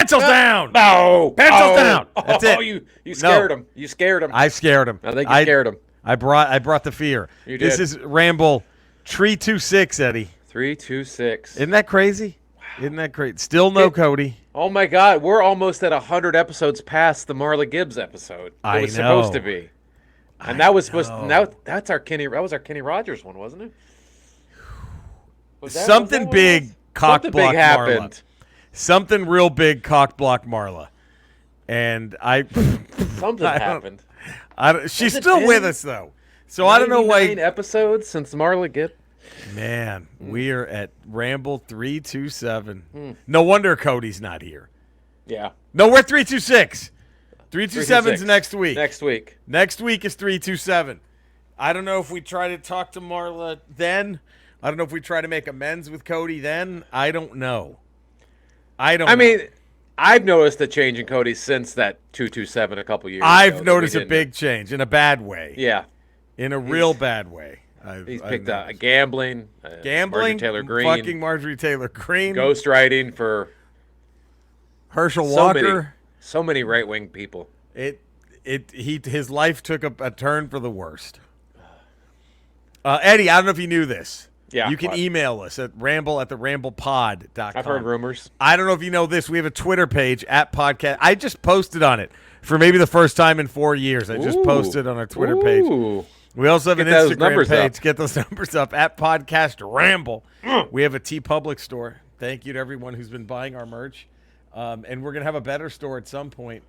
Pencils down. No. Pencils down. That's it. You scared him. You scared him. I scared him. I think you scared him. I brought the fear. You did. This is Ramble 326, Eddie. 326. Isn't that crazy? Wow. Isn't that great? Still no Cody. Oh my God, we're almost at 100 episodes past the Marla Gibbs episode. It was supposed to be. And that was supposed to, that was our Kenny Rogers one, wasn't it? Something big cock Something block big happened. Marla. Something real big cock block Marla. And something happened. She's still with us though. So I don't know why. 9 episodes since Marla Gibbs. Man, we are at Ramble 327. No wonder Cody's not here. Yeah. No, we're 326. 327's next week. Next week. Next week is 327. I don't know if we try to talk to Marla then. I don't know if we try to make amends with Cody then. I don't know. I mean, I've noticed a change in Cody since that 227 a couple years ago. I've noticed a big change in a bad way. Yeah. In a real bad way. He's picked up gambling, Marjorie Taylor Greene, fucking Marjorie Taylor Greene, ghostwriting for Herschel Walker. So many right-wing people. His life took a turn for the worst. Eddie, I don't know if you knew this. Yeah, you can email us at ramble@theramblepod.com. I've heard rumors. I don't know if you know this. We have a Twitter page at podcast. I just posted on it for maybe the first time in 4 years. I just posted on our Twitter page. We also have an Instagram page. Get those numbers up at Podcast Ramble. We have a TeePublic store. Thank you to everyone who's been buying our merch. And we're going to have a better store at some point.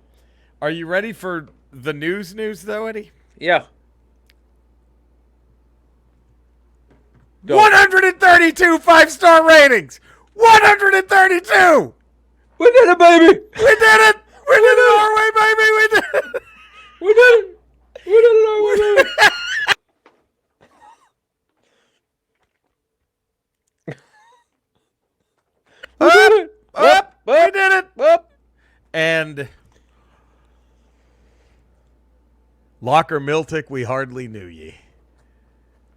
Are you ready for the news though, Eddie? Yeah. 132 5-star ratings. 132. We did it, baby. We did it. We did it our way, baby. We did it. We did it. We did it our way, baby. We did it. Up. And Locker Miltic, we hardly knew ye.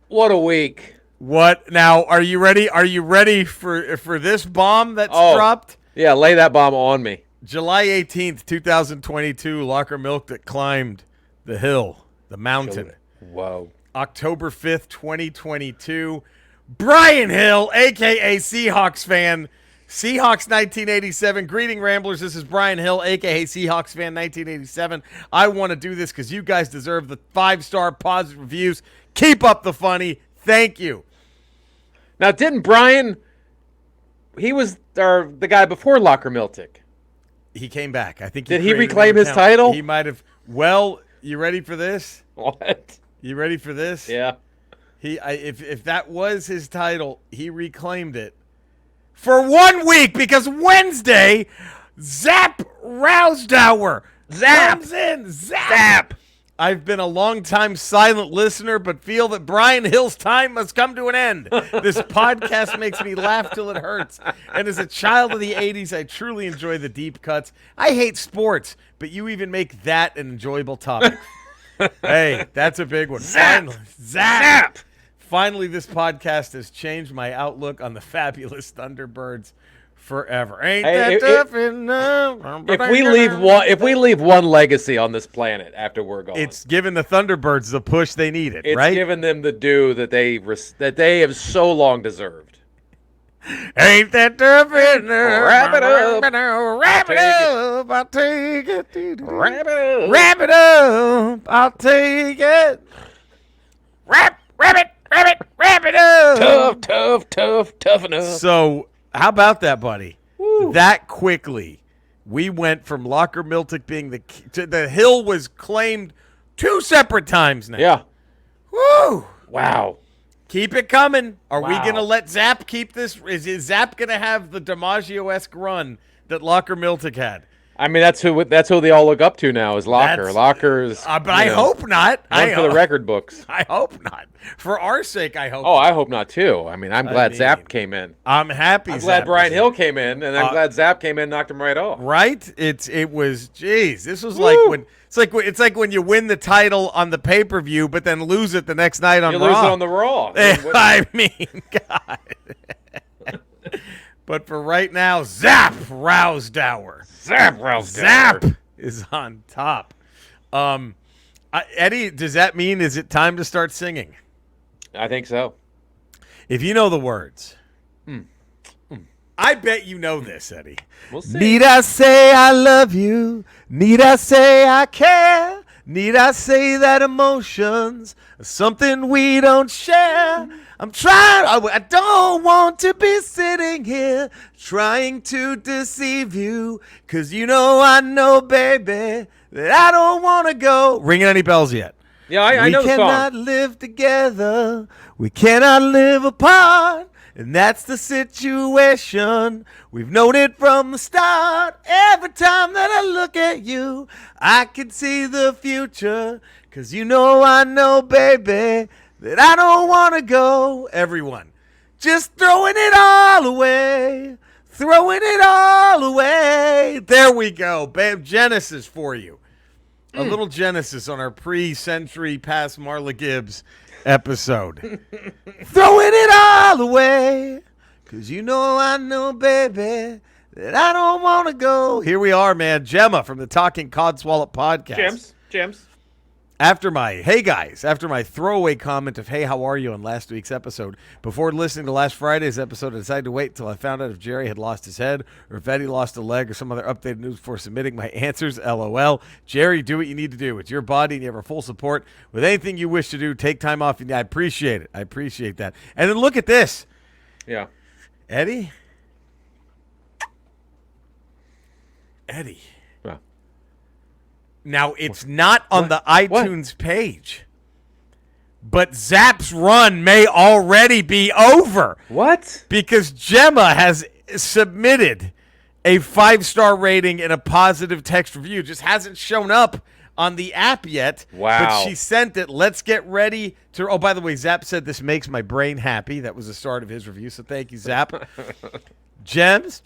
What a week. What now? Are you ready? Are you ready for this bomb that's dropped? Yeah, lay that bomb on me. July 18th, 2022, Locker Miltic climbed the hill, the mountain. Whoa. October 5th, 2022, Brian Hill, a.k.a. Seahawks fan, Seahawks 1987. Greeting, Ramblers. This is Brian Hill, a.k.a. Seahawks fan 1987. I want to do this because you guys deserve the 5-star positive reviews. Keep up the funny. Thank you. Now, didn't Brian, he was the guy before Locker Miltic. He came back. I think. Did he reclaim his title? He might have. Well, you ready for this? What? You ready for this? Yeah. If that was his title, he reclaimed it for 1 week because Wednesday, Zap Rousdower comes in. Zap. I've been a long-time silent listener, but feel that Brian Hill's time must come to an end. This podcast makes me laugh till it hurts. And as a child of the 80s, I truly enjoy the deep cuts. I hate sports, but you even make that an enjoyable topic. Hey, that's a big one. Zap. Zap. Finally, this podcast has changed my outlook on the fabulous Thunderbirds forever. Ain't that tough enough? If we leave one legacy on this planet after we're gone, it's given the Thunderbirds the push they needed. It's right? given them the due that they have so long deserved. Ain't that tough enough? Wrap it up. Wrap it up. I'll take it. Wrap it up. Wrap it up. I'll take it. Wrap it up. Tough enough. So, how about that, buddy? Woo. That quickly, we went from Locker Miltic being the hill was claimed 2 separate times now. Yeah. Woo! Wow. Keep it coming. Are we Wow. going to let Zap keep this? Is Zap going to have the DiMaggio-esque run that Locker Miltic had? I mean, that's who they all look up to now is Locker. Locker's. But I hope not. For the record books. I hope not. For our sake, I hope. Oh, I hope not too. I mean, I'm glad Zap came in. I'm happy. I'm glad Brian Hill came in, and I'm glad Zap came in and knocked him right off. Right? It was. Geez, this was like when it's like when you win the title on the pay-per-view, but then lose it the next night on Raw. You lose it on the Raw. I mean, God. But for right now, Zap Rousdower. Zap Rousdower. Zap is on top. Eddie, does that mean is it time to start singing? I think so. If you know the words. I bet you know this, Eddie. We'll see. Need I say I love you? Need I say I care? Need I say that emotions are something we don't share? I'm trying, I don't want to be sitting here trying to deceive you, 'cause you know I know, baby, that I don't want to go. Ringing any bells yet? Yeah, I know the song. We cannot live together. We cannot live apart. And that's the situation. We've known it from the start. Every time that I look at you, I can see the future. 'Cause you know I know, baby, that I don't want to go. Everyone, just throwing it all away. Throwing it all away. There we go. Bam, Genesis for you. A little Genesis on our pre-century past Marla Gibbs episode. Throwing it all away, 'cause you know I know, baby, that I don't want to go. Here we are, man. Gemma from the Talking Codswallop podcast. Gems. After my throwaway comment of, hey, how are you on last week's episode, before listening to last Friday's episode, I decided to wait until I found out if Jerry had lost his head or if Eddie lost a leg or some other updated news before submitting my answers. LOL. Jerry, do what you need to do. It's your body and you have our full support. With anything you wish to do, take time off. I appreciate it. I appreciate that. And then look at this. Yeah. Eddie. Well. Now, it's not on the iTunes page, but Zap's run may already be over. What? Because Gemma has submitted a 5-star rating and a positive text review. Just hasn't shown up on the app yet. Wow. But she sent it. Let's get ready to... Oh, by the way, Zap said this makes my brain happy. That was the start of his review, so thank you, Zap. Gems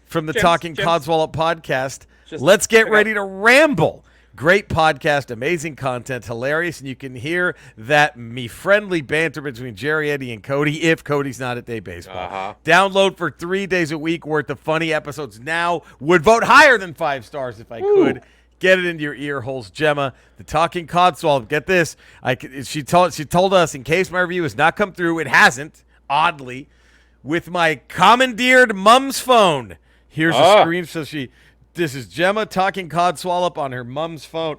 from the Talking Codswallop podcast. Let's get ready to ramble. Great podcast, amazing content, hilarious, and you can hear that me-friendly banter between Jerry, Eddie, and Cody if Cody's not at Day Baseball. Download for 3 days a week worth of funny episodes now. Would vote higher than 5 stars if I could. Get it into your ear holes. Gemma, the Talking Codswallop. Get this. She told us, in case my review has not come through, it hasn't, oddly, with my commandeered mom's phone. Here's a screen. So this is Gemma Talking Codswallop on her mom's phone.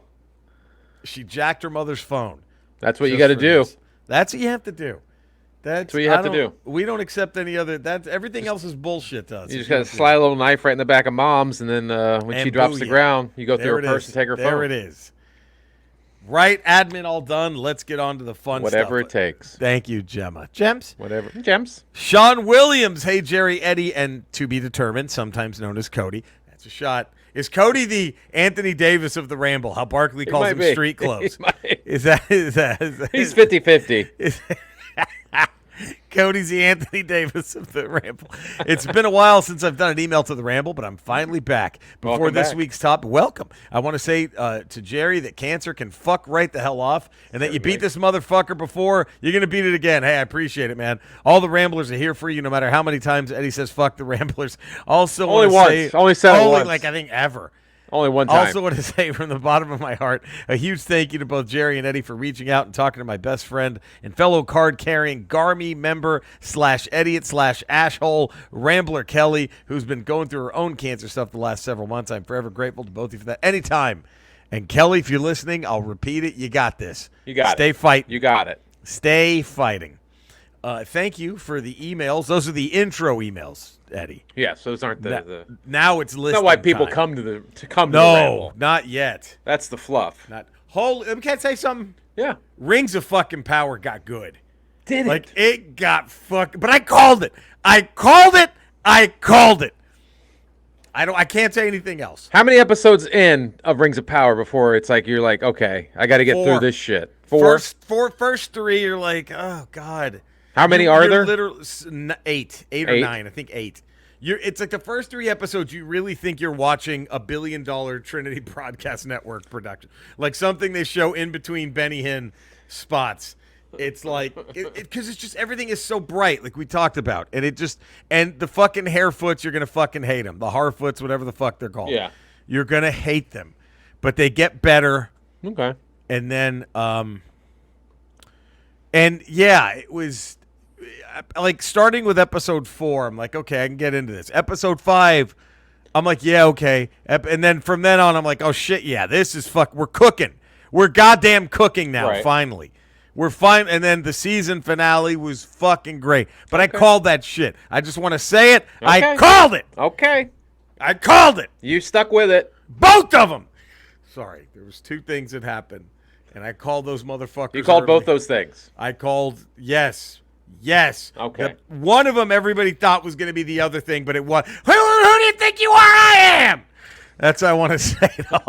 She jacked her mother's phone. That's what you got to do. That's what you have to do. That's what you have to do. We don't accept any other. Everything else is bullshit to us. You just got to slide a little knife right in the back of mom's, and then when she drops to the ground, you go through her purse and take her phone. There it is. Right, admin all done. Let's get on to the fun stuff. Whatever it takes. Thank you, Gemma. Gems? Whatever. Gems. Sean Williams. Hey, Jerry, Eddie, and to be determined, sometimes known as Cody. That's a shot. Is Cody the Anthony Davis of the Ramble? How Barkley calls him street clothes. Is that He's 50-50. Cody's the Anthony Davis of the Ramble. It's been a while since I've done an email to the Ramble, but I'm finally back. Before this week's top, welcome. I want to say to Jerry that cancer can fuck right the hell off, and that you beat this motherfucker before, you're going to beat it again. Hey, I appreciate it, man. All the Ramblers are here for you, no matter how many times Eddie says fuck the Ramblers. Also, only once. Only said it once. Like I think ever. Only one time. Also want to say from the bottom of my heart, a huge thank you to both Jerry and Eddie for reaching out and talking to my best friend and fellow card-carrying Garmy member /idiot/ashhole Rambler Kelly, who's been going through her own cancer stuff the last several months. I'm forever grateful to both of you for that. Anytime. And Kelly, if you're listening, I'll repeat it. You got this. You got it. Stay fighting. You got it. Stay fighting. Thank you for the emails. Those are the intro emails, Eddie. Yes, those aren't the now it's listed. Not why people come to the Ramble. No, not yet. That's the fluff. Not holy. Can I say something? Yeah. Rings of fucking Power got good. Did it? Like it got fucking. But I called it. I called it. I can't say anything else. How many episodes in of Rings of Power before it's like you're like, okay, I got to get through this shit? First 3, you're like, oh god. How many are there? Literally 8 or 9. I think 8. It's like the first 3 episodes. You really think you're watching a $1 billion Trinity Broadcast Network production, like something they show in between Benny Hinn spots. It's like because it's just everything is so bright, like we talked about, and and the fucking Harefoots, you're gonna fucking hate them. The Harfoots, whatever the fuck they're called. Yeah. You're gonna hate them, but they get better. Okay. And then, and yeah, it was like starting with episode 4. I'm like, okay, I can get into this. Episode 5, I'm like, yeah, okay. And then from then on, I'm like, oh shit, yeah, this is we're cooking. We're goddamn cooking now. Right. Finally, we're fine. And then the season finale was fucking great. But I called that shit. I just want to say it. Okay. I called it. Okay. I called it. You stuck with it. Both of them. Sorry, there was 2 things that happened. And I called those motherfuckers. You called early. both those things. I called, yes. Okay. One of them everybody thought was going to be the other thing, but it was, who do you think you are? I am. That's what I want to say to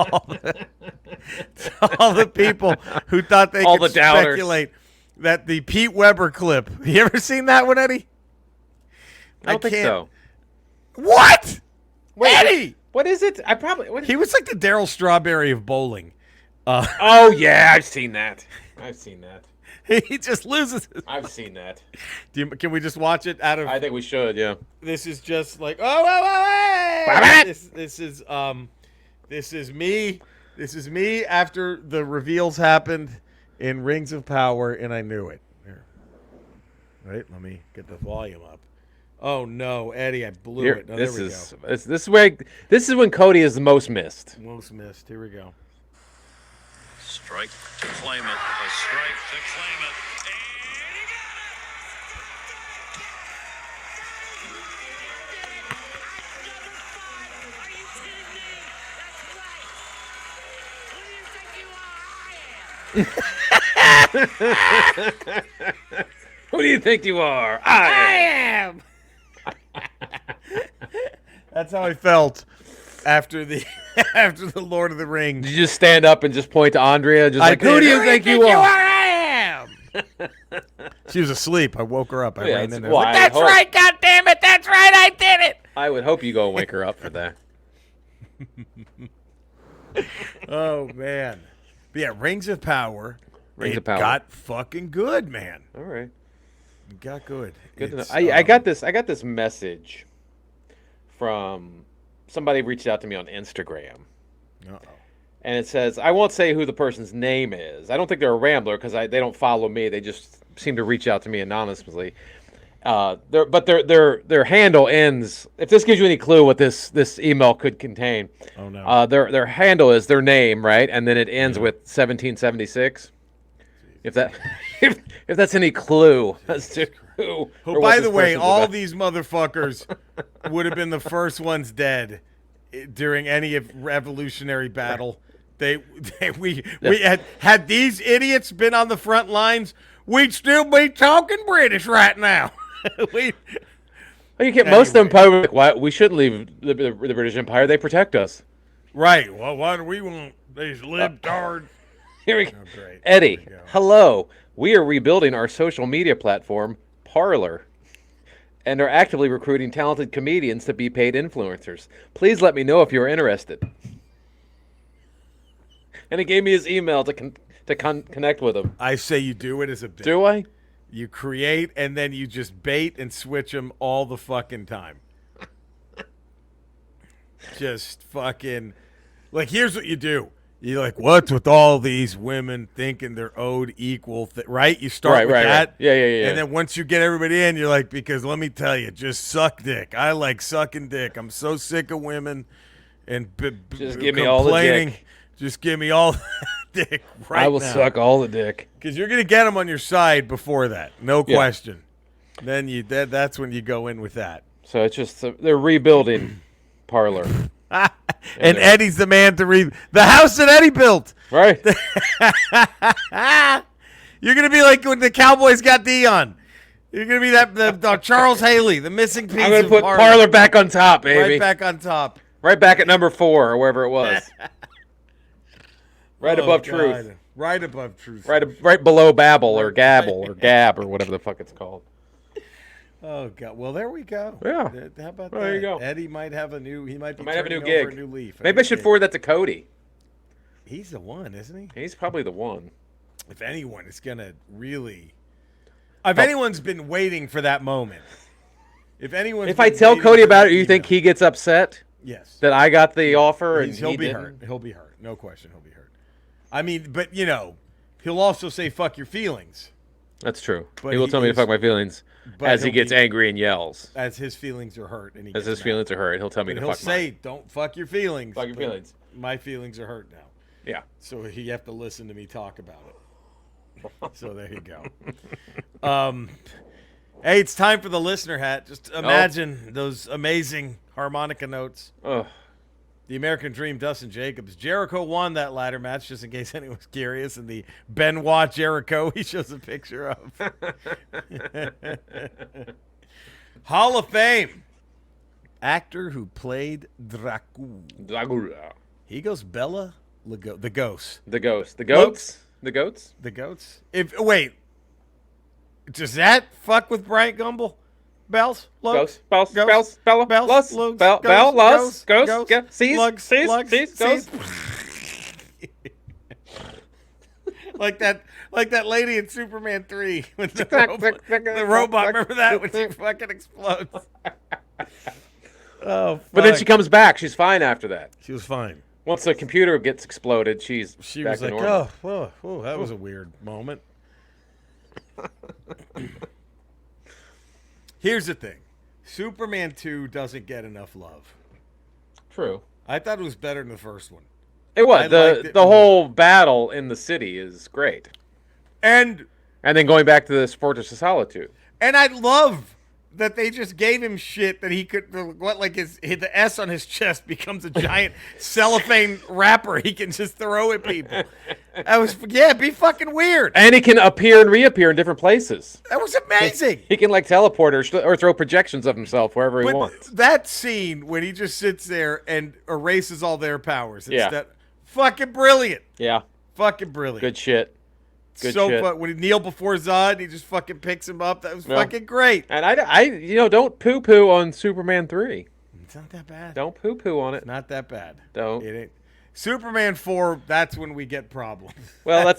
all the people who thought they could speculate that the Pete Weber clip. You ever seen that one, Eddie? I don't think so. What? Wait, Eddie! What is it? He was like the Daryl Strawberry of bowling. Oh, yeah, I've seen that. He just loses his I've seen that. Can we just watch it out of... I think we should, yeah. This is just like, oh. This is me. This is me after the reveals happened in Rings of Power, and I knew it. Here. Right, let me get the volume up. Oh, no, Eddie, I blew it. No, there we go. This is when Cody is the most missed. Most missed. Here we go. Strike to claim it. A strike to claim it. And he got it! Are you kidding me? That's right. Who do you think you are? I am. Who do you think you are? That's how I felt after the Lord of the Rings. Did you just stand up and just point to Andrea? Just like, who do you think you are? I am. She was asleep. I woke her up. I ran in there. Well, That's right, goddammit. That's right, I did it. I would hope you go and wake her up for that. Oh, man. But yeah, Rings of Power. Rings of Power got fucking good, man. All right. It got good. Good enough. I got this message from somebody reached out to me on Instagram. Uh-oh. And it says, I won't say who the person's name is. I don't think they're a Rambler because they don't follow me. They just seem to reach out to me anonymously. Their handle ends. If this gives you any clue what this email could contain, oh no. Their handle is their name, right, and then it ends with 1776. If that's any clue as to who. Oh, by the way, all these motherfuckers would have been the first ones dead during any revolutionary battle. We had these idiots been on the front lines, we'd still be talking British right now. You get most of them probably like, why we shouldn't leave the British Empire. They protect us. Right. Well, why do we want these libtards? Here we go. Oh, great. Eddie, hello. We are rebuilding our social media platform, Parler, and are actively recruiting talented comedians to be paid influencers. Please let me know if you're interested. And he gave me his email to connect with him. I say you do it as a bit. Do I? You create and then you just bait and switch them all the fucking time. Just fucking, like, here's what you do. You're like, what's with all these women thinking they're owed equal, right? You start with that. Right. Yeah. And then once you get everybody in, you're like, because let me tell you, just suck dick. I like sucking dick. I'm so sick of women and just give me all the dick. Just give me all the dick right now. I will suck all the dick. Because you're going to get them on your side before that. No question. Then that's when you go in with that. So it's just, they're rebuilding Parler. And Eddie's the man to read the house that Eddie built. Right. You're going to be like when the Cowboys got Dion. You're going to be the Charles Haley, the missing piece. I'm going to put Parler back on top, baby. Right back on top. Right back at number 4 or wherever it was. Right above Truth. Right above Truth. Right below Babel or Gabble or Gab or whatever the fuck it's called. Oh God! Well, there we go. Yeah. How about there that? You go. Eddie might have a new. He might be have a new turning gig. over a new leaf. Maybe I should forward that to Cody. He's the one, isn't he? He's probably the one. if anyone is gonna really, if anyone's been waiting for that moment, if I tell Cody about it, you think he gets upset? Yes. That I got the offer and he'll be hurt. He'll be hurt. No question, he'll be hurt. I mean, but he'll also say "fuck your feelings." That's true. But he will tell me to fuck my feelings as he gets angry and yells. As his feelings are hurt, and as his feelings are hurt, he'll tell me to fuck. He'll say, "Don't fuck your feelings." Fuck your feelings. My feelings are hurt now. Yeah. So you have to listen to me talk about it. So there you go. Hey, it's time for the listener hat. Just imagine those amazing harmonica notes. Oh. The American Dream, Dustin Jacobs. Jericho won that ladder match, just in case anyone's curious. And the Benoit Jericho he shows a picture of. Hall of Fame. Actor who played Dracula. He goes Bella Lugosi. The Ghost. The Ghost. The Goats? The Goats? The Goats? Wait. Does that fuck with Bryant Gumbel? Bells? Ghost? Bells? Ghost? Bells? Bella? Bells? Lus? Lugs? Bell? Ghost? Bell? Lus? Ghost? Ghost? Ghost? Seas? Lugs? Seas? Lugs? Seas? Seas? Ghost? like that lady in Superman 3 with the robot. Remember that when she fucking explodes? Oh, fuck. But then she comes back. She's fine after that. She was fine. Once the computer gets exploded, she was like, oh, that was a weird moment. Here's the thing. Superman 2 doesn't get enough love. True. I thought it was better than the first one. It was. The whole battle in the city is great. And then going back to the Fortress of Solitude. And I love that they just gave him shit that he could, like the S on his chest becomes a giant cellophane wrapper he can just throw at people. Be fucking weird. And he can appear and reappear in different places. That was amazing. He can teleport or throw projections of himself wherever he wants. That scene when he just sits there and erases all their powers. Fucking brilliant. Yeah. Fucking brilliant. Good shit. Good so shit. When he kneeled before Zod, he just fucking picks him up. That was fucking great. And I don't poo-poo on Superman 3. It's not that bad. Don't poo-poo on it. It's not that bad. Don't. It ain't. Superman 4, that's when we get problems. Well,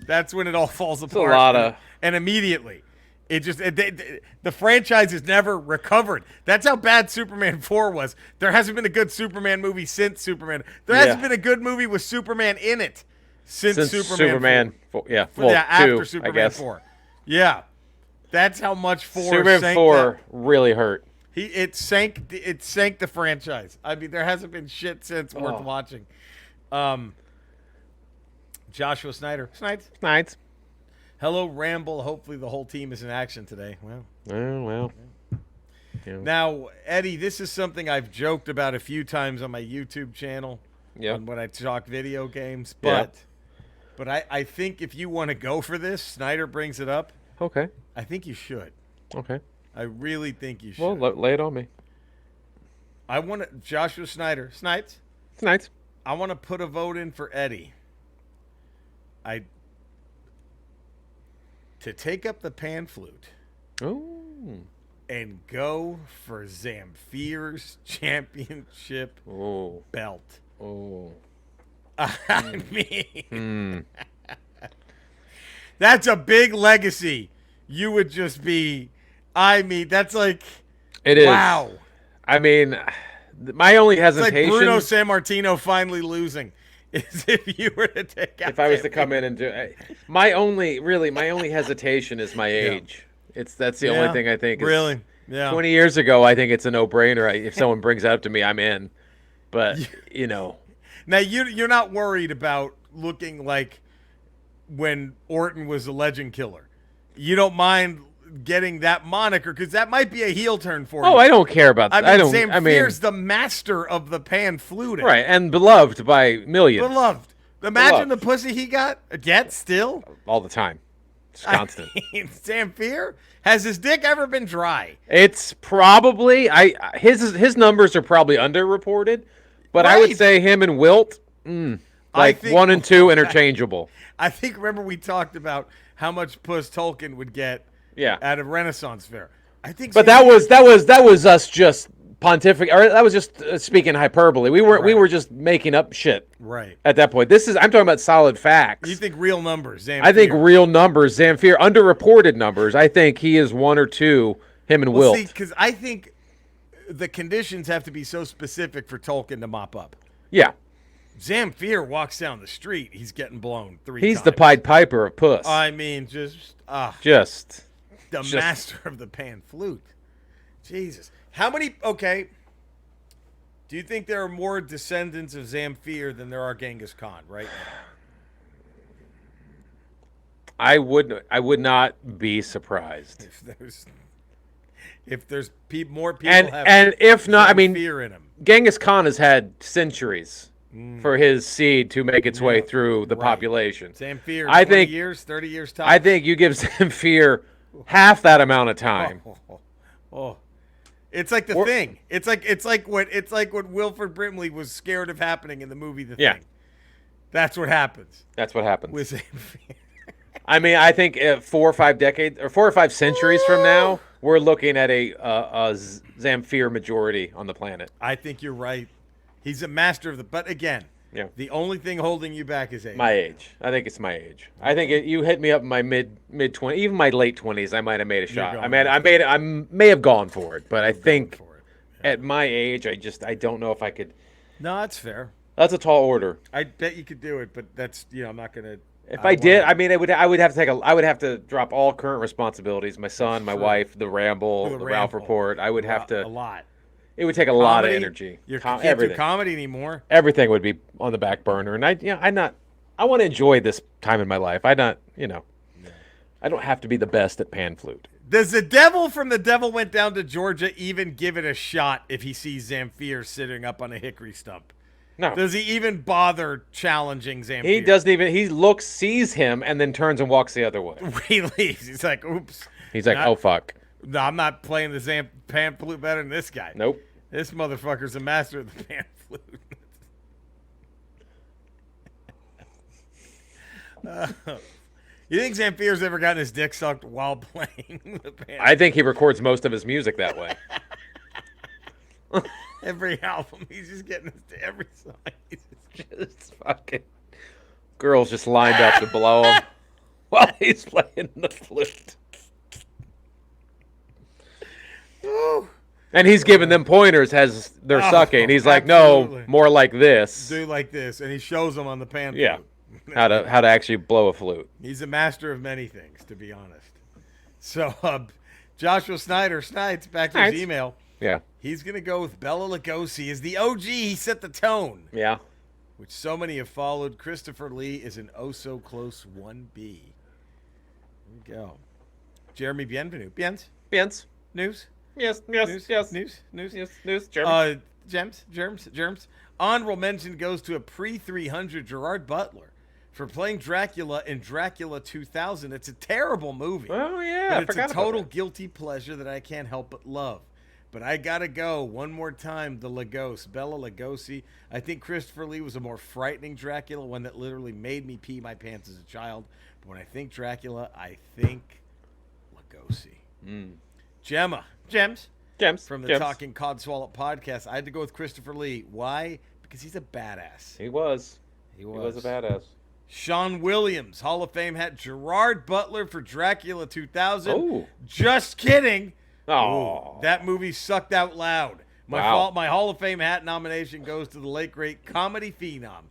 that's when it all falls apart. A lot of... And immediately. The franchise has never recovered. That's how bad Superman 4 was. There hasn't been a good Superman movie since Superman. There hasn't been a good movie with Superman in it since Superman 4. Yeah. Well, after 2, Superman 4. Yeah. That's how much 4 Superman 4 really hurt. It sank the franchise. I mean, there hasn't been shit since worth watching. Joshua Snyder. Snides. Hello, Ramble. Hopefully the whole team is in action today. Well. Oh, well. Yeah. Now, Eddie, this is something I've joked about a few times on my YouTube channel when I talk video games. But I think if you want to go for this, Snyder brings it up. Okay. I think you should. Okay. I really think you should. Well, lay it on me. I want to, Joshua Snyder. Snides? Snides. I want to put a vote in for Eddie. To take up the pan flute. Oh. And go for Zamfir's championship belt. Oh. I mean, that's a big legacy. You would just be, that's like, it is. Wow. I mean, my only hesitation. It's like Bruno Sammartino finally losing. Is if you were to take out. If I was to come in and do my only hesitation is my age. That's the only thing I think. Really? Yeah. 20 years ago, I think it's a no-brainer. If someone brings that up to me, I'm in. But now you're not worried about looking like when Orton was a legend killer. You don't mind getting that moniker because that might be a heel turn for you. Oh, I don't care about that. Zamfir's the master of the pan flute. Right, and beloved by millions. Beloved. Imagine the pussy he got. Still? All the time. It's constant. Zamfir? Has his dick ever been dry? It's probably his numbers are probably underreported, but I would say him and Wilt, 1 and 2 interchangeable. I think remember we talked about how much puss Tolkien would get out of Renaissance Fair. I think but that was us just pontificate, or that was just speaking hyperbole. We were just making up shit. Right. At that point, I'm talking about solid facts. You think real numbers? Zamfir. I think real numbers. Zamfir, underreported numbers. I think he is 1 or 2. Him and Wilt. See, because I think the conditions have to be so specific for Tolkien to mop up. Yeah. Zamfir walks down the street, he's getting blown 3 times. He's the Pied Piper of Puss. I mean, just the master of the pan flute. Jesus. How many, okay, do you think there are more descendants of Zamfir than there are Genghis Khan right now? I would not be surprised. If there's more people and if not, I mean, fear in them. Genghis Khan has had centuries for his seed to make its way through the population. Zamfir, I 20 think years, 30 years time. I think you give Zamfir half that amount of time. It's like the thing. It's like what Wilford Brimley was scared of happening in the movie The Thing. That's what happens. That's what happens. With Zamfir. I mean, I think 4 or 5 decades or 4 or 5 centuries from now, we're looking at a Zamfir majority on the planet. I think you're right. He's a master of the. But again, the only thing holding you back is age. My age. I think it's my age. I think you hit me up in my mid 20s, even my late 20s. I might have made a shot. I may have gone for it, but I think at my age, I don't know if I could. No, that's fair. That's a tall order. I bet you could do it, but that's I'm not gonna. If I did, I mean, I would have to drop all current responsibilities. My son, my wife, the Ramble, the Ralph Report. I would have to. A lot. It would take a lot of energy. You can't do comedy anymore. Everything would be on the back burner, and I want to enjoy this time in my life. I don't have to be the best at pan flute. Does the devil from The Devil Went Down to Georgia even give it a shot if he sees Zamfir sitting up on a hickory stump? No. Does he even bother challenging Zamfir? He doesn't even. He sees him, and then turns and walks the other way. He leaves. He's like, oops. He's like, oh, fuck. No, I'm not playing the pan flute better than this guy. Nope. This motherfucker's a master of the pan flute. You think Zamfir's ever gotten his dick sucked while playing the pan? I think he records most of his music that way. Every album, he's just getting every song. He's just fucking girls just lined up to blow him while he's playing the flute. Ooh. And he's giving them pointers as they're sucking. He's like, no, more like this. Do like this, and he shows them on the pan flute. Yeah, how to actually blow a flute. He's a master of many things, to be honest. So, Joshua Snides, back to his email. Yeah. He's going to go with Bela Lugosi as the OG. He set the tone. Yeah. Which so many have followed. Christopher Lee is an oh-so-close 1B. Here we go. Jeremy Bienvenu. Biens. News? Yes. News. Germs. Honorable mention goes to a pre-300 Gerard Butler for playing Dracula in Dracula 2000. It's a terrible movie. Oh, yeah. But it's a total guilty pleasure that I can't help but love. But I gotta go one more time. The Lagos, Bela Lugosi. I think Christopher Lee was a more frightening Dracula, one that literally made me pee my pants as a child. But when I think Dracula, I think Lugosi. Gems from the Talking Codswallop podcast. I had to go with Christopher Lee. Why? Because he's a badass. He was a badass. Sean Williams, Hall of Fame hat. Gerard Butler for Dracula 2000. Oh, just kidding. Oh, that movie sucked out loud. My Hall of Fame hat nomination goes to the late great comedy phenom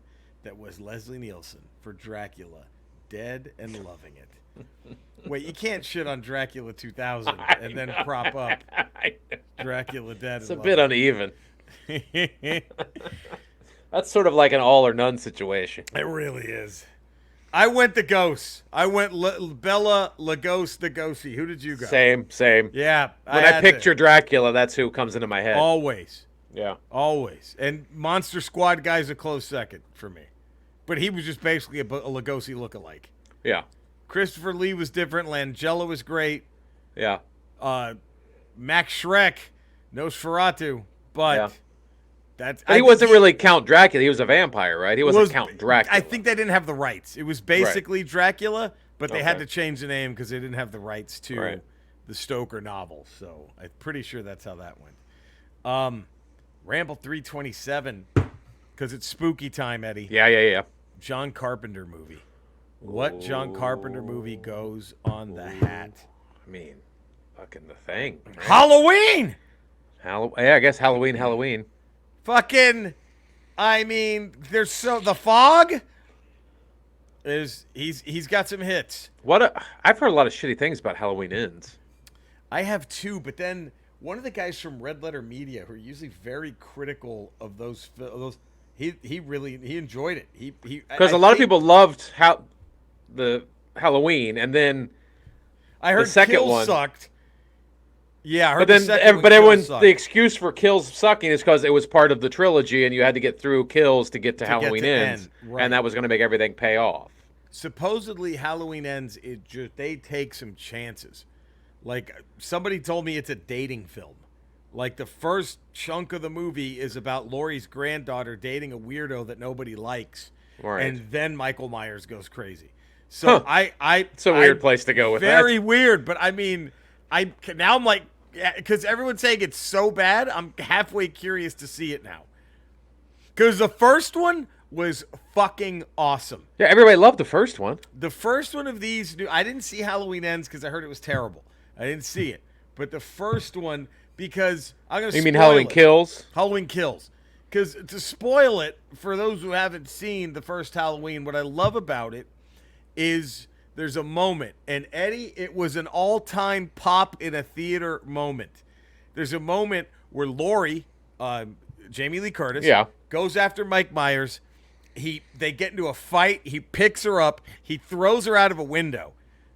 that was Leslie Nielsen for Dracula, Dead and Loving It. Wait, you can't shit on Dracula 2000 and then prop up Dracula Dead. It's a bit uneven. That's sort of like an all or none situation. It really is. I went the Ghost. I went Bela Lugosi. Who did you go? Same. Yeah. When I picture Dracula, that's who comes into my head. Always. Yeah. Always. And Monster Squad guy's a close second for me. But he was just basically a Lugosi lookalike. Yeah. Christopher Lee was different. Langella was great. Yeah. Max Schreck, Nosferatu. But he wasn't really Count Dracula. He was a vampire, right? He wasn't Count Dracula. I think they didn't have the rights. It was basically Dracula, but they had to change the name because they didn't have the rights to the Stoker novel. So I'm pretty sure that's how that went. Ramble 327, because it's spooky time, Eddie. Yeah. John Carpenter movie. What John Carpenter movie goes on the hat? I mean, fucking The Thing. Right? Halloween! Yeah, I guess Halloween. Fucking, I mean, The Fog he's got some hits. I've heard a lot of shitty things about Halloween Ends. I have too, but then one of the guys from Red Letter Media, who are usually very critical of those, he really enjoyed it. Because a lot of people loved the Halloween, and then I heard the second Kills one sucked. Yeah, I heard but everyone, the excuse for Kills sucking is because it was part of the trilogy, and you had to get through Kills to get to Halloween Ends, right. And that was going to make everything pay off. Supposedly, Halloween Ends, they take some chances. Like, somebody told me it's a dating film. Like, the first chunk of the movie is about Laurie's granddaughter dating a weirdo that nobody likes. Right. And then Michael Myers goes crazy. So it's a weird place to go with that. Very weird, but I mean, now I'm like, because everyone's saying it's so bad, I'm halfway curious to see it now. Because the first one was fucking awesome. Yeah, everybody loved the first one. The first one of these, I didn't see Halloween Ends because I heard it was terrible. I didn't see it. But the first one, because I'm going to spoil it. You mean Halloween Kills? Halloween Kills. Because to spoil it, for those who haven't seen the first Halloween, what I love about it is there's a moment. And Eddie, it was an all-time pop in a theater moment. There's a moment where Laurie, Jamie Lee Curtis, goes after Mike Myers. They get into a fight. He picks her up. He throws her out of a window,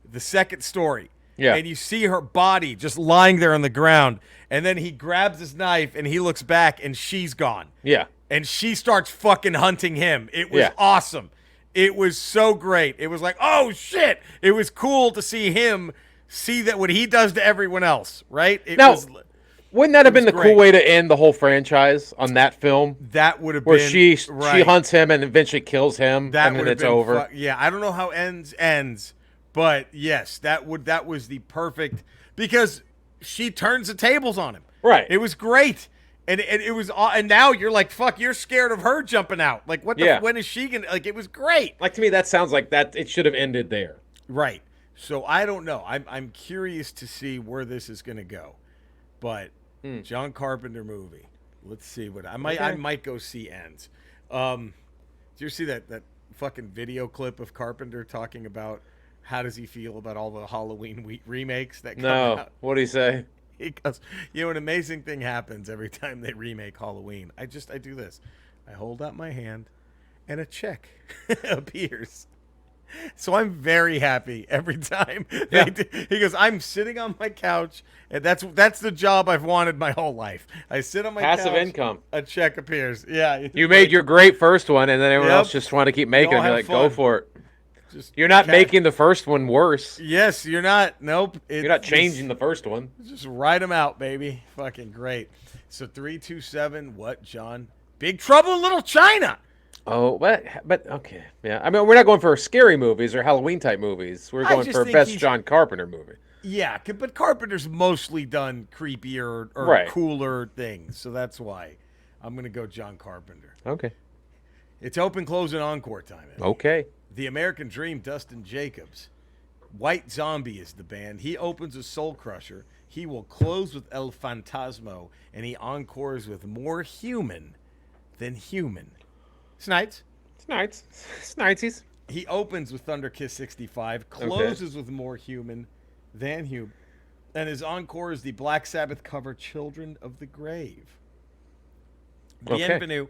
the second story. Yeah. And you see her body just lying there on the ground. And then he grabs his knife and he looks back and she's gone. Yeah. And she starts fucking hunting him. It was awesome. It was so great. It was like, oh shit. It was cool to see him see that what he does to everyone else, right? Wouldn't that have been the cool way to end the whole franchise on that film? That would have been. Where she hunts him and eventually kills him, and then it's over. I don't know how ends, but yes, that was the perfect, because she turns the tables on him. Right. It was great. And it was, and now you're like, fuck, you're scared of her jumping out. Like, when is she gonna, like, it was great. Like, to me, that sounds like that it should have ended there. Right. So I don't know. I'm curious to see where this is gonna go. But John Carpenter movie. Let's see what I might go see Ends. Did you see that fucking video clip of Carpenter talking about how does he feel about all the Halloween remakes that come out? What did he say? He goes, an amazing thing happens every time they remake Halloween. I do this. I hold out my hand and a check appears. So I'm very happy every time. He goes, I'm sitting on my couch, and that's the job I've wanted my whole life. I sit on my couch. Passive income. A check appears. Yeah. You made your great first one, and then everyone else just wanted to keep making them. You're like, go for it. You're not making the first one worse. Yes, you're not. Nope. You're not changing the first one. Just write them out, baby. Fucking great. So 327, what, John? Big Trouble in Little China. Oh, but okay. Yeah. I mean, we're not going for scary movies or Halloween-type movies. We're going for best John Carpenter movie. Yeah, but Carpenter's mostly done creepier or cooler things. So that's why I'm going to go John Carpenter. Okay. It's open, close, and encore time. Okay. The American Dream, Dustin Jacobs. White Zombie is the band. He opens with Soul Crusher. He will close with El Fantasmo, and he encores with More Human Than Human. Snidesies. He opens with Thunder Kiss 65, closes with More Human Than Human, and his encore is the Black Sabbath cover Children of the Grave. Bienvenue.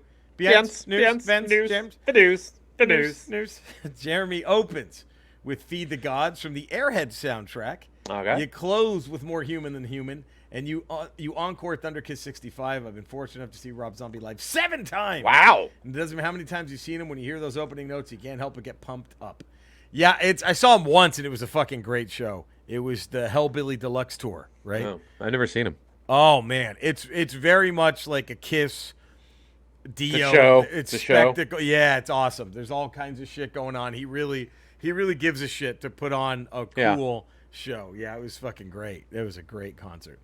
News. Jeremy opens with Feed the Gods from the Airhead soundtrack. Okay. You close with More Human Than Human, and you encore Thunder Kiss 65. I've been fortunate enough to see Rob Zombie live 7 times. Wow. And it doesn't matter how many times you've seen him. When you hear those opening notes, you can't help but get pumped up. Yeah, I saw him once, and it was a fucking great show. It was the Hellbilly Deluxe Tour, right? Oh, I've never seen him. Oh, man. It's very much like a Kiss Dio. Show. It's spectacle. Show. Yeah, it's awesome. There's all kinds of shit going on. He really gives a shit to put on a cool show. Yeah, it was fucking great. It was a great concert.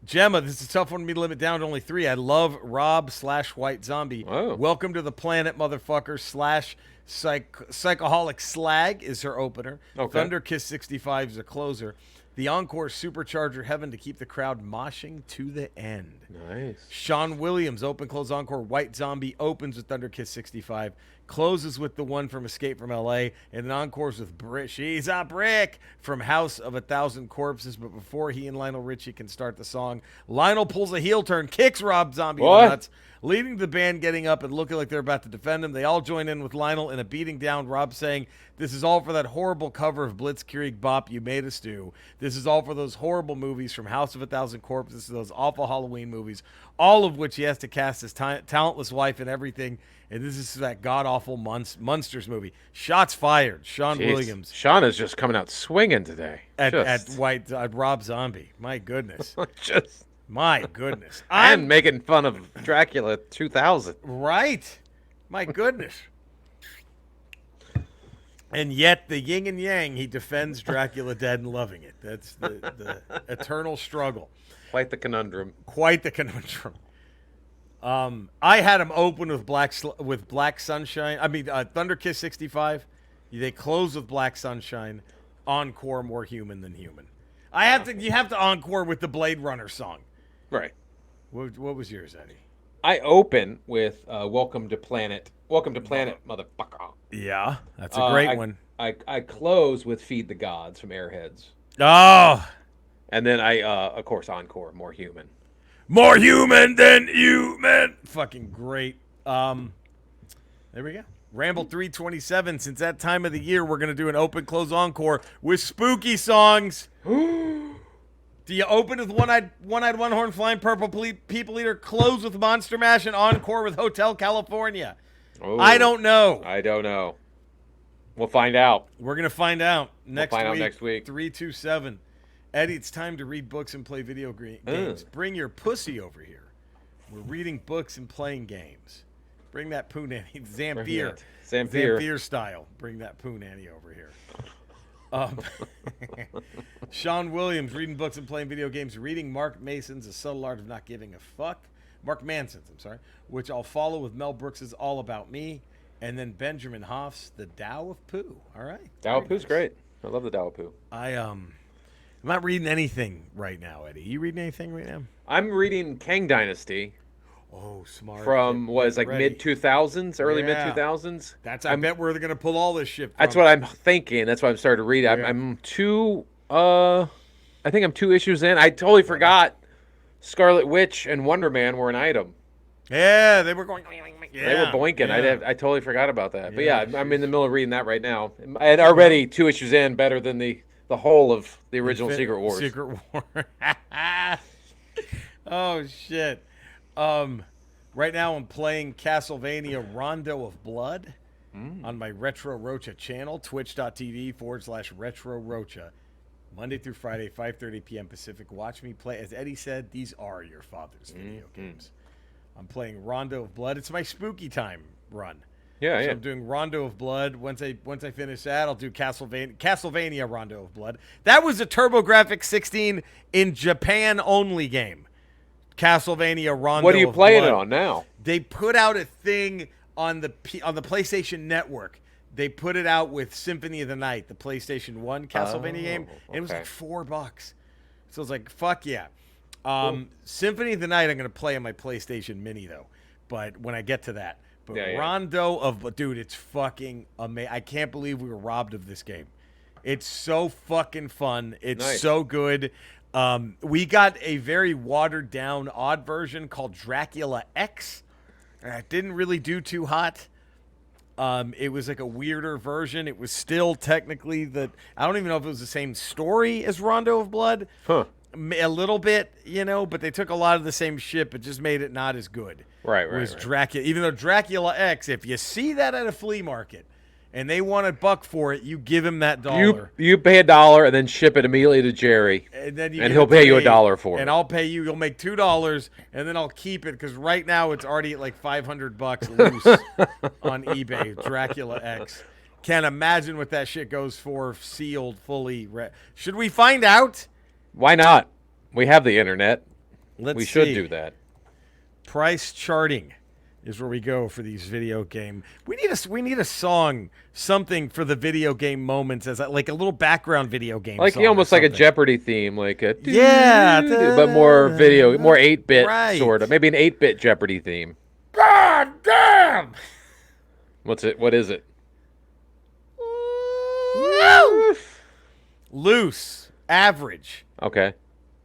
Gemma, this is a tough one for me to limit down to only 3. I love Rob/White Zombie. Oh. Welcome to the planet, motherfucker. / Psychoholic Slag is her opener. Okay. Thunder Kiss 65 is a closer. The encore Supercharger Heaven to keep the crowd moshing to the end. Nice. Sean Williams, open, close, encore. White Zombie opens with Thunder Kiss 65, closes with the one from Escape from L.A., and then encores with She's a Brick from House of 1,000 Corpses. But before he and Lionel Richie can start the song, Lionel pulls a heel turn, kicks Rob Zombie in the nuts, leading the band getting up and looking like they're about to defend him. They all join in with Lionel in a beating down, Rob saying, "This is all for that horrible cover of Blitzkrieg Bop you made us do. This is all for those horrible movies from House of 1,000 Corpses to those awful Halloween movies, all of which he has to cast his talentless wife and everything. And this is that god-awful Munsters movie." Shots fired. Sean Williams. Sean is just coming out swinging today. At Rob Zombie. My goodness. Just... My goodness. And making fun of Dracula 2000. Right. My goodness. And yet, the yin and yang, he defends Dracula Dead and loving it. That's the eternal struggle. Quite the conundrum. Quite the conundrum. I had him open with Black Sunshine. I mean, Thunder Kiss 65. They close with Black Sunshine. Encore, More Human Than Human. You have to encore with the Blade Runner song. Right. What was yours, Eddie? I open with Welcome to Planet, motherfucker. Yeah, that's a great one. I close with Feed the Gods from Airheads. Oh! And then I, of course, encore, More Human. More human than human. Fucking great. There we go. Ramble 327. Since that time of the year, we're going to do an open close encore with spooky songs. Do you open with One-Eyed One-Horn Flying Purple People Eater, close with Monster Mash, and encore with Hotel California? Oh, I don't know. I don't know. We'll find out. We're going to find out next week. 327. Eddie, it's time to read books and play video games. Bring your pussy over here. We're reading books and playing games. Bring that poo nanny. Zamfir style. Bring that poo nanny over here. Sean Williams, reading books and playing video games. Reading Mark Mason's A Subtle Art of Not Giving a Fuck. Mark Manson's, I'm sorry. Which I'll follow with Mel Brooks's All About Me. And then Benjamin Hoff's The Tao of Pooh. All right. Tao of Pooh's great. I love the Tao of Pooh. I'm not reading anything right now, Eddie. You reading anything right now? I'm reading Kang Dynasty. Oh, smart. From mid 2000s, early mid 2000s. I bet we're going to pull all this shit from. That's what I'm thinking. That's why I'm starting to read. Yeah. I'm 2 issues in. I totally forgot Scarlet Witch and Wonder Man were an item. Yeah, they were going. Yeah, they were boinking. Yeah. I totally forgot about that. But yeah, I'm in the middle of reading that right now. I had already 2 issues in, better than the whole of the original Secret Wars. Secret War. Oh shit. Right now I'm playing Castlevania Rondo of Blood on my Retro Rocha channel, twitch.tv/Retro Rocha. Monday through Friday, 5:30 p.m. Pacific. Watch me play. As Eddie said, these are your father's video games. I'm playing Rondo of Blood. It's my spooky time run. Yeah, so I'm doing Rondo of Blood. Once I finish that, I'll do Castlevania Rondo of Blood. That was a TurboGrafx 16 in Japan only game. Castlevania Rondo of Blood. What are you playing it on now? They put out a thing on the PlayStation Network. They put it out with Symphony of the Night, the PlayStation 1 Castlevania game. And it was like $4. So I was like, fuck yeah. Cool. Symphony of the Night I'm going to play on my PlayStation Mini, though. But when I get to that. But Rondo of... Dude, it's fucking amazing. I can't believe we were robbed of this game. It's so fucking fun. It's so good. We got a very watered-down, odd version called Dracula X. It didn't really do too hot. It was like a weirder version. It was still technically I don't even know if it was the same story as Rondo of Blood. Huh. A little bit, but they took a lot of the same shit, but just made it not as good. Right. Dracula, even though Dracula X, if you see that at a flea market and they want $1 for it, you give him that $1. You pay $1 and then ship it immediately to Jerry, and he'll pay you $1 for it. And I'll pay you. You'll make $2, and then I'll keep it because right now it's already at like $500 loose on eBay. Dracula X. Can't imagine what that shit goes for, sealed, fully. Should we find out? Why not? We have the internet. Let's we should see. do that. Price charting is where we go for these video game. We need a song, something for the video game moments as like a little background video game. Like song or almost like a something. Jeopardy theme, like a Yeah, but more video, more 8-bit right. sort of, maybe an 8-bit Jeopardy theme. God damn! What's it? What is it? Loose, average, Okay.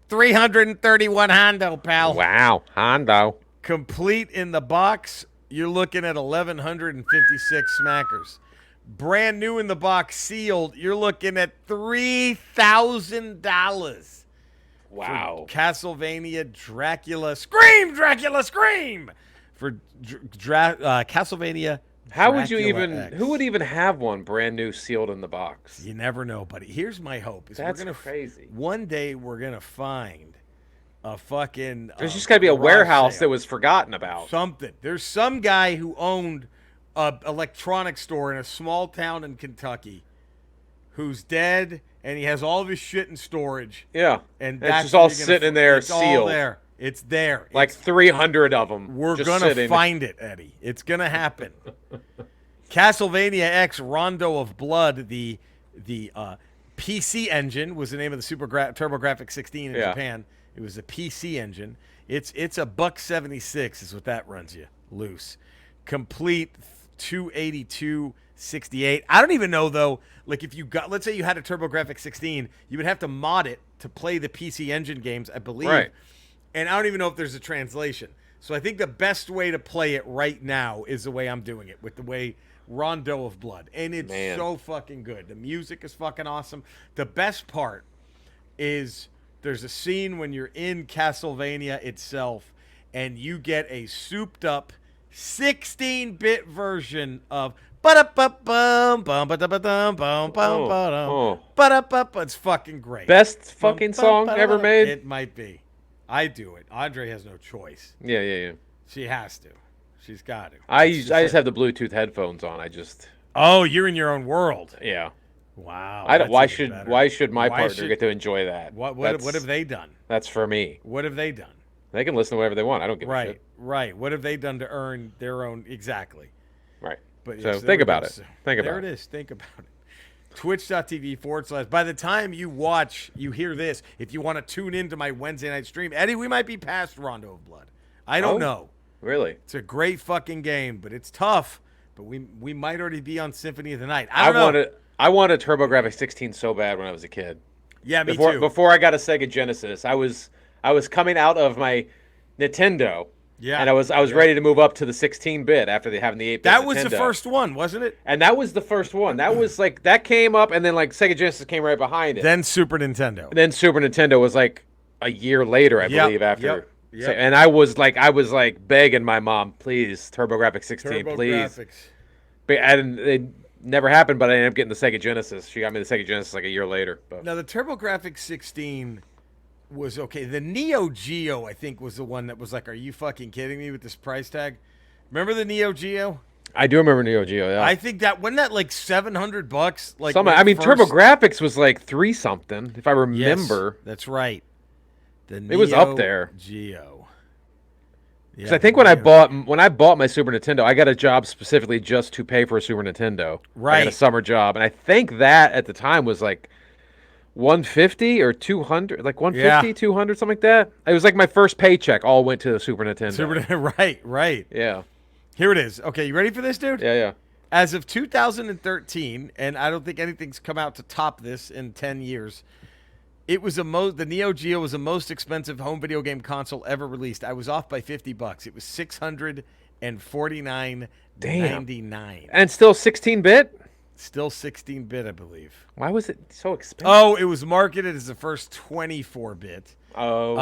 331 Hondo, pal. Wow, Hondo. Complete in the box, you're looking at 1,156 smackers. Brand new in the box, sealed, you're looking at $3,000. Wow. For Castlevania Dracula Scream! Dracula Scream! For Castlevania How would you Dracula even? X. Who would even have one brand new, sealed in the box? You never know, buddy. Here's my hope. Is That's we're gonna, crazy. One day we're going to find a fucking... There's just got to be a garage warehouse sale. that was forgotten about. Something. There's some guy who owned a electronics store in a small town in Kentucky who's dead, and he has all of his shit in storage. Yeah, And it's that's just where all you're gonna sitting in there, it's all sealed. there. It's there. Like It's 300 of them. We're just gonna sitting. find it, Eddie. It's gonna happen. Castlevania X Rondo of Blood, the PC engine was the name of the TurboGrafx 16 in Japan. It was a PC engine. It's $176 is what that runs you loose. Complete 282.68. I don't even know though. Like if you got, let's say you had a TurboGrafx 16, you would have to mod it to play the PC engine games, I believe. Right. And I don't even know if there's a translation. So I think the best way to play it right now is the way I'm doing it, with the way Rondo of Blood. And it's so fucking good. The music is fucking awesome. The best part is there's a scene when you're in Castlevania itself and you get a souped up 16-bit version of it's fucking great. Best fucking song ever made? It might be. I do it. Andre has no choice. Yeah. She has to. She's got to. I just have the Bluetooth headphones on. Oh, you're in your own world. Yeah. Wow. I don't. Why that's even better. should my partner get to enjoy that? What have they done? That's for me. What have they done? They can listen to whatever they want. I don't give a shit. Right. What have they done to earn their own? Exactly. Right. But So yes, think about it. There it is. Think about it. Twitch.tv/. By the time you hear this, if you want to tune into my Wednesday night stream, Eddie, we might be past Rondo of Blood. I don't know. Really? It's a great fucking game, but it's tough. But we might already be on Symphony of the Night. I don't know. I wanted a TurboGrafx 16 so bad when I was a kid. Yeah, me too. Before I got a Sega Genesis, I was coming out of my Nintendo. Yeah. And I was ready to move up to the 16-bit after having the 8-bit. That was Nintendo. the first one, wasn't it? And that was the first one. That was like that came up, and then like Sega Genesis came right behind it. Then Super Nintendo. And then Super Nintendo was like a year later, I believe, after. Yep. So, and I was like begging my mom, please, TurboGrafx 16, please. But it never happened. But I ended up getting the Sega Genesis. She got me the Sega Genesis like a year later. But. Now the TurboGrafx 16 was okay. The Neo Geo, I think, was the one that was like, "Are you fucking kidding me with this price tag?" Remember the Neo Geo? I do remember Neo Geo. Yeah. I think that wasn't that like $700. Like TurboGrafx was like $3 something, if I remember. Yes, that's right. It was up there. Geo. Because I think when I bought my Super Nintendo, I got a job specifically just to pay for a Super Nintendo. Right. I got a summer job, and I think that at the time was like $150 or $200, like $150, $200, something like that. It was like my first paycheck all went to the Super Nintendo. Right. Yeah. Here it is. Okay, you ready for this, dude? Yeah. As of 2013, and I don't think anything's come out to top this in 10 years. It was the Neo Geo was the most expensive home video game console ever released. I was off by $50. It was $649.99. And still 16-bit? Still 16-bit, I believe. Why was it so expensive? Oh, it was marketed as the first 24-bit. Oh.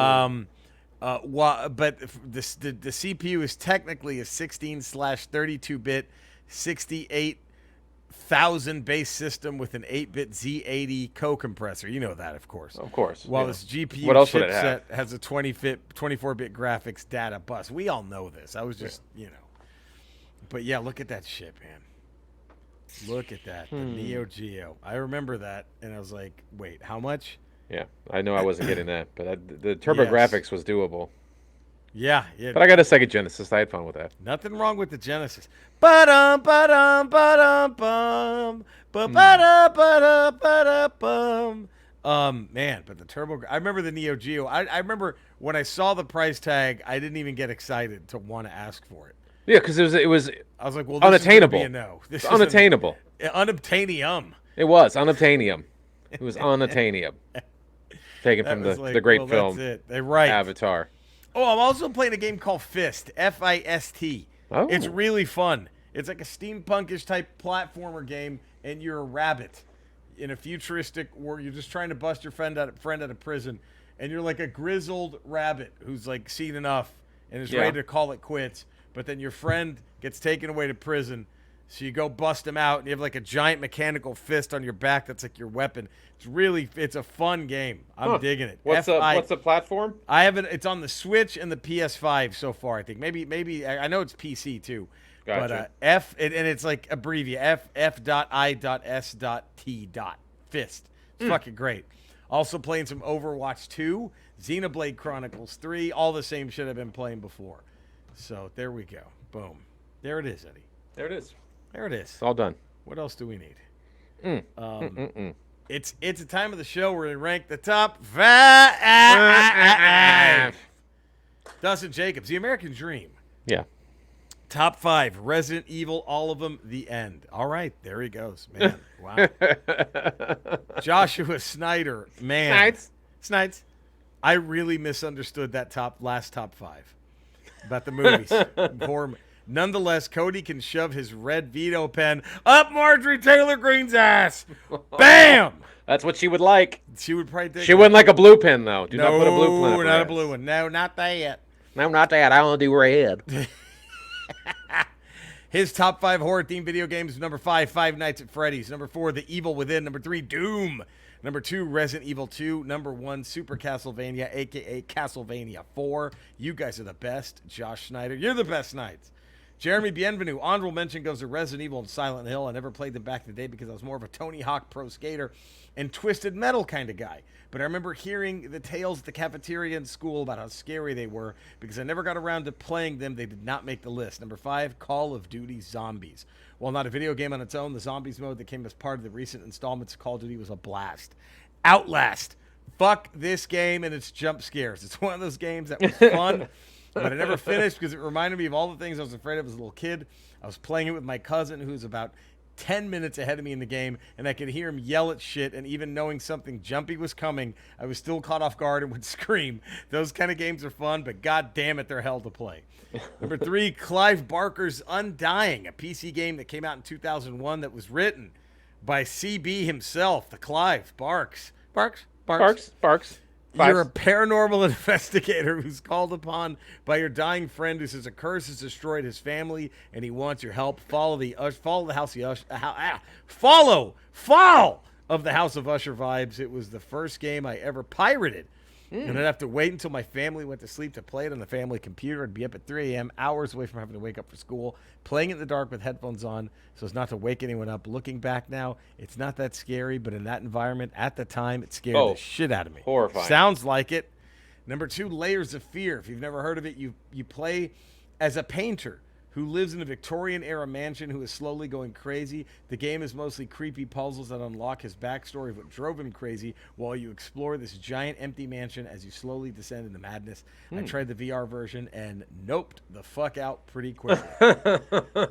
But the CPU is technically a 16/32-bit 68,000 base system with an 8-bit Z80 co-compressor. You know that, of course. Of course. While this GPU chipset has a 24-bit graphics data bus. We all know this. I was just, But yeah, look at that shit, man. Look at that. The Neo Geo. I remember that, and I was like, wait, how much? Yeah, I know I wasn't getting that, but the TurboGrafx was doable. Yeah. But I got a Sega Genesis. I had fun with that. Nothing wrong with the Genesis. Ba-dum, ba-dum, ba-dum, bum. Ba-ba-da, ba-da, ba-da, bum. Man, but the Turbo... I remember the Neo Geo. I remember when I saw the price tag, I didn't even get excited to want to ask for it. Yeah, because it was I was like, well, this unattainable. is gonna be a no. This It's unattainable. Unobtainium. It was unobtainium. It was unobtainium. Taken from the great film That's it. They're right. Avatar. Oh, I'm also playing a game called Fist. F-I-S-T. Oh. It's really fun. It's like a steampunkish type platformer game, and you're a rabbit in a futuristic world. You're just trying to bust your friend out of prison, and you're like a grizzled rabbit who's like seen enough and is ready to call it quits. But then your friend gets taken away to prison, so you go bust him out, and you have like a giant mechanical fist on your back that's like your weapon. It's a fun game. I'm digging it. What's the platform? I haven't. It's on the Switch and the PS5 so far. I think maybe I know it's PC too. Gotcha. But and it's like abbreviated F.I.S.T. Fist. It's fucking great. Also playing some Overwatch 2, Xenoblade Chronicles 3, all the same shit I've been playing before. So there we go. Boom. There it is, Eddie. There it is. There it is. It's all done. What else do we need? It's a time of the show where we rank the top 5. Dustin Jacobs, The American Dream. Yeah. Top 5, Resident Evil, all of them, the end. All right, there he goes. Man, wow. Joshua Snyder, man. Snides. I really misunderstood that last top 5 about the movies. Nonetheless, Cody can shove his red veto pen up Marjorie Taylor Greene's ass. Bam! That's what she would like. She would probably think She wouldn't like a blue pen, though. Do not put a blue pen up her not a ass. blue one. No, not that. No, not that. I want to do red. His top 5 horror-themed video games: number 5, Five Nights at Freddy's; number 4, The Evil Within; number 3, Doom; number 2, Resident Evil 2; number 1, Super Castlevania, a.k.a. Castlevania 4. You guys are the best. Josh Snyder, you're the best Knights. Jeremy Bienvenu, honorable mention goes to Resident Evil and Silent Hill. I never played them back in the day because I was more of a Tony Hawk pro skater and Twisted Metal kind of guy. But I remember hearing the tales at the cafeteria in school about how scary they were. Because I never got around to playing them, they did not make the list. Number 5, Call of Duty Zombies. While not a video game on its own, the Zombies mode that came as part of the recent installments of Call of Duty was a blast. Outlast. Fuck this game and its jump scares. It's one of those games that was fun. But I never finished because it reminded me of all the things I was afraid of as a little kid. I was playing it with my cousin who's about 10 minutes ahead of me in the game, and I could hear him yell at shit, and even knowing something jumpy was coming, I was still caught off guard and would scream. Those kind of games are fun, but god damn it, they're hell to play. Number 3, Clive Barker's Undying, a PC game that came out in 2001 that was written by CB himself, the Clive Barks. Barks. You're a paranormal investigator who's called upon by your dying friend who says a curse has destroyed his family and he wants your help. Fall of the House of Usher vibes. It was the first game I ever pirated. And I'd have to wait until my family went to sleep to play it on the family computer. I'd be up at 3 a.m., hours away from having to wake up for school, playing it in the dark with headphones on so as not to wake anyone up. Looking back now, it's not that scary, but in that environment, at the time, it scared the shit out of me. Horrifying. Sounds like it. Number 2, Layers of Fear. If you've never heard of it, you play as a painter who lives in a Victorian-era mansion who is slowly going crazy. The game is mostly creepy puzzles that unlock his backstory of what drove him crazy while you explore this giant empty mansion as you slowly descend into madness. I tried the VR version and noped the fuck out pretty quickly.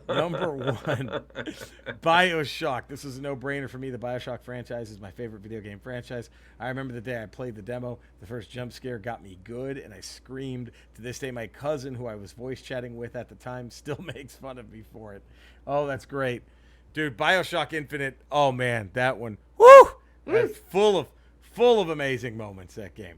Number 1, BioShock. This is a no-brainer for me. The BioShock franchise is my favorite video game franchise. I remember the day I played the demo. The first jump scare got me good, and I screamed. To this day, my cousin, who I was voice chatting with at the time, still makes fun of me for it. Oh, that's great. Dude, BioShock Infinite, oh man, that one. Woo! That's full of amazing moments, that game.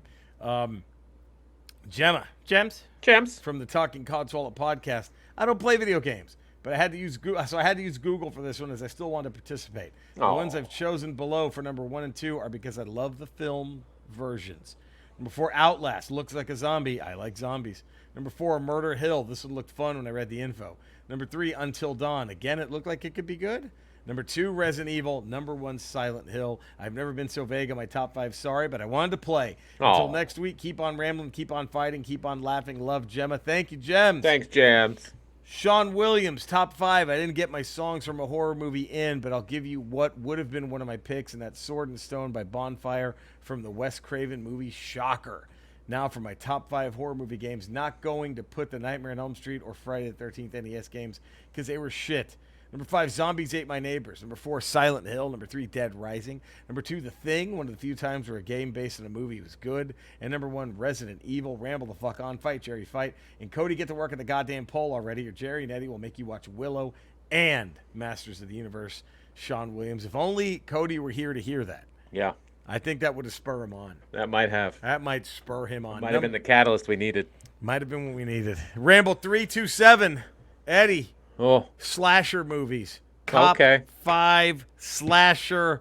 Gems from the Talking Codswallop podcast. I don't play video games, but I had to use Google for this one as I still want to participate. The ones I've chosen below for number 1 and 2 are because I love the film versions. Number 4, Outlast. Looks like a zombie. I like zombies. Number 4, Murder Hill. This one looked fun when I read the info. Number 3, Until Dawn. Again, it looked like it could be good. Number 2, Resident Evil. Number 1, Silent Hill. I've never been so vague on my top 5. Sorry, but I wanted to play. Until next week, keep on rambling, keep on fighting, keep on laughing. Love, Gemma. Thank you, Gems. Thanks, Jams. Sean Williams, top 5. I didn't get my songs from a horror movie in, but I'll give you what would have been one of my picks, and that's Sword and Stone by Bonfire from the Wes Craven movie Shocker. Now for my top 5 horror movie games, not going to put the Nightmare on Elm Street or Friday the 13th NES games because they were shit. Number 5, Zombies Ate My Neighbors. Number 4, Silent Hill. Number 3, Dead Rising. Number 2, The Thing, one of the few times where a game based on a movie was good. And number 1, Resident Evil. Ramble the fuck on. Fight, Jerry, fight. And Cody, get to work at the goddamn poll already, or Jerry and Eddie will make you watch Willow and Masters of the Universe, Sean Williams. If only Cody were here to hear that. Yeah. I think that would have spurred him on. That might have. That might spur him on. Might have been the catalyst we needed. Might have been what we needed. Ramble 327. Eddie. Oh. Slasher movies. Top 5 slasher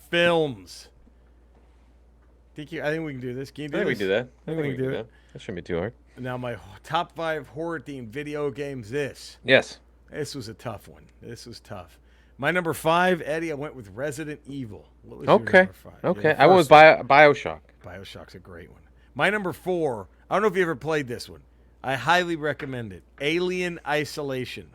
films. I think we can do this. Can you do I think we this? can do that. I think we can do it. That shouldn't be too hard. Now, my top 5 horror-themed video games. This was a tough one. This was tough. My number 5, Eddie, I went with Resident Evil. What was your number 5? Okay. I went with Bioshock. Bioshock's a great one. My number 4, I don't know if you ever played this one. I highly recommend it. Alien Isolation.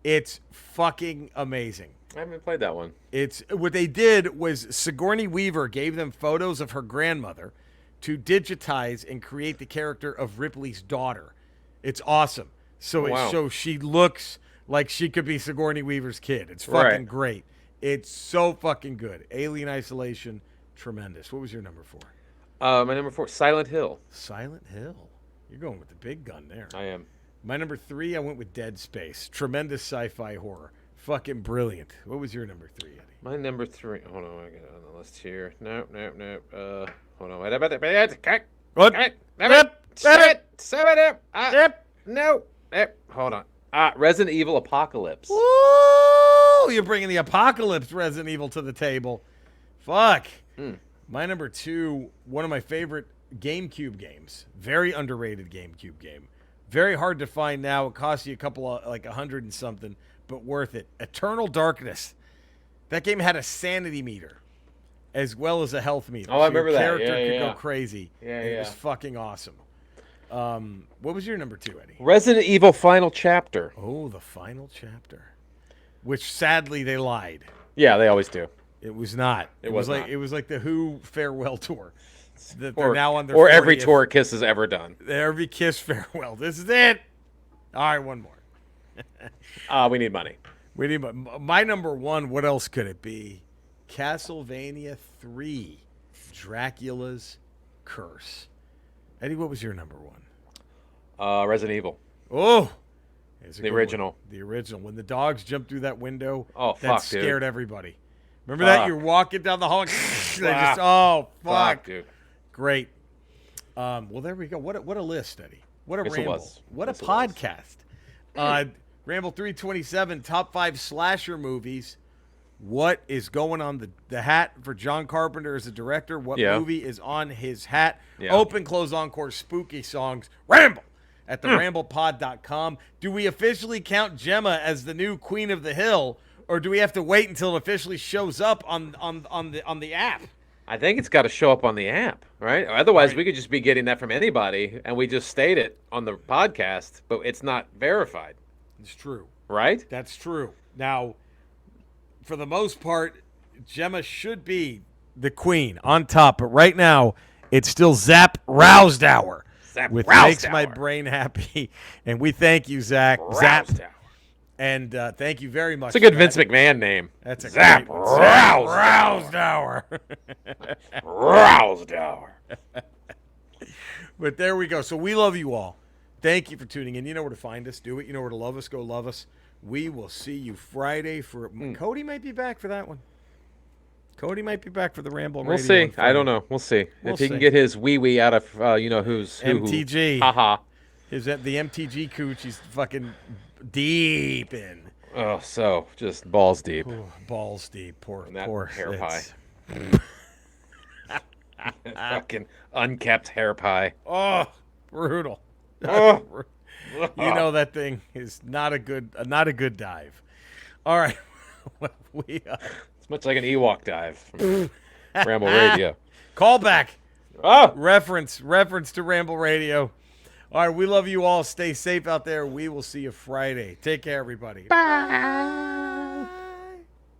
It's fucking amazing. I haven't played that one. It's what they did was Sigourney Weaver gave them photos of her grandmother to digitize and create the character of Ripley's daughter. It's awesome. So she looks like she could be Sigourney Weaver's kid. It's fucking great. It's so fucking good. Alien Isolation, tremendous. What was your number 4? My number 4, Silent Hill. Silent Hill. You're going with the big gun there. I am. My number 3, I went with Dead Space. Tremendous sci-fi horror. Fucking brilliant. What was your number 3, Eddie? My number 3. Hold on, I got it on the list here. Nope. Hold on. What? No. Hold on. Resident Evil Apocalypse. Woo! You're bringing the Apocalypse Resident Evil to the table. Fuck. My number 2, one of my favorite GameCube games. Very underrated GameCube game. Very hard to find now. It costs you a couple of, like 100 and something, but worth it. Eternal Darkness. That game had a sanity meter as well as a health meter. Oh, I remember that. Your character could go crazy. It was fucking awesome. What was your number 2, Eddie? Resident Evil Final Chapter. Oh, the final chapter. Which sadly they lied. Yeah, they always do. It was not. It was like the Who farewell tour. They're now on their 40th. Every tour Kiss has ever done. Every Kiss farewell. This is it. All right, one more. We need money. My number 1, what else could it be? Castlevania 3, Dracula's Curse. Eddie, what was your number 1? Resident Evil. Oh, the original. The original. When the dogs jumped through that window, that scared everybody. Remember that? You're walking down the hall. Fuck. Dude. Great. Well, there we go. What a list, Eddie. What a ramble. What a podcast. Ramble 327, top 5 slasher movies. What is going on the hat for John Carpenter as a director? What movie is on his hat? Yeah. Open, close, encore, spooky songs. Ramble at theramblepod.com. Do we officially count Gemma as the new Queen of the Hill, or do we have to wait until it officially shows up on the app? I think it's got to show up on the app, right? Otherwise, we could just be getting that from anybody, and we just state it on the podcast, but it's not verified. It's true. Right? That's true. Now, for the most part, Gemma should be the queen on top, but right now, it's still Zap Rousdower. Which makes my brain happy. And we thank you, Zach. Zap. And thank you very much. It's a good Vince McMahon name. That's a Zap great Rousdower. Rousdower. But there we go. So we love you all. Thank you for tuning in. You know where to find us. Do it. You know where to love us. Go love us. We will see you Friday for Cody might be back for that one. Cody might be back for the Ramble Radio. We'll see. I don't know. We'll see. If he can get his wee out of, who's who. MTG. Haha. The MTG cooch, he's fucking deep in. Oh, so just balls deep. Ooh, balls deep. Poor hair pie. Fucking unkept hair pie. Oh, brutal. Oh. You know that thing is not a good dive. All right. It's much like an Ewok dive from Ramble Radio. Call back. Oh, Reference to Ramble Radio. All right, we love you all. Stay safe out there. We will see you Friday. Take care, everybody. bye.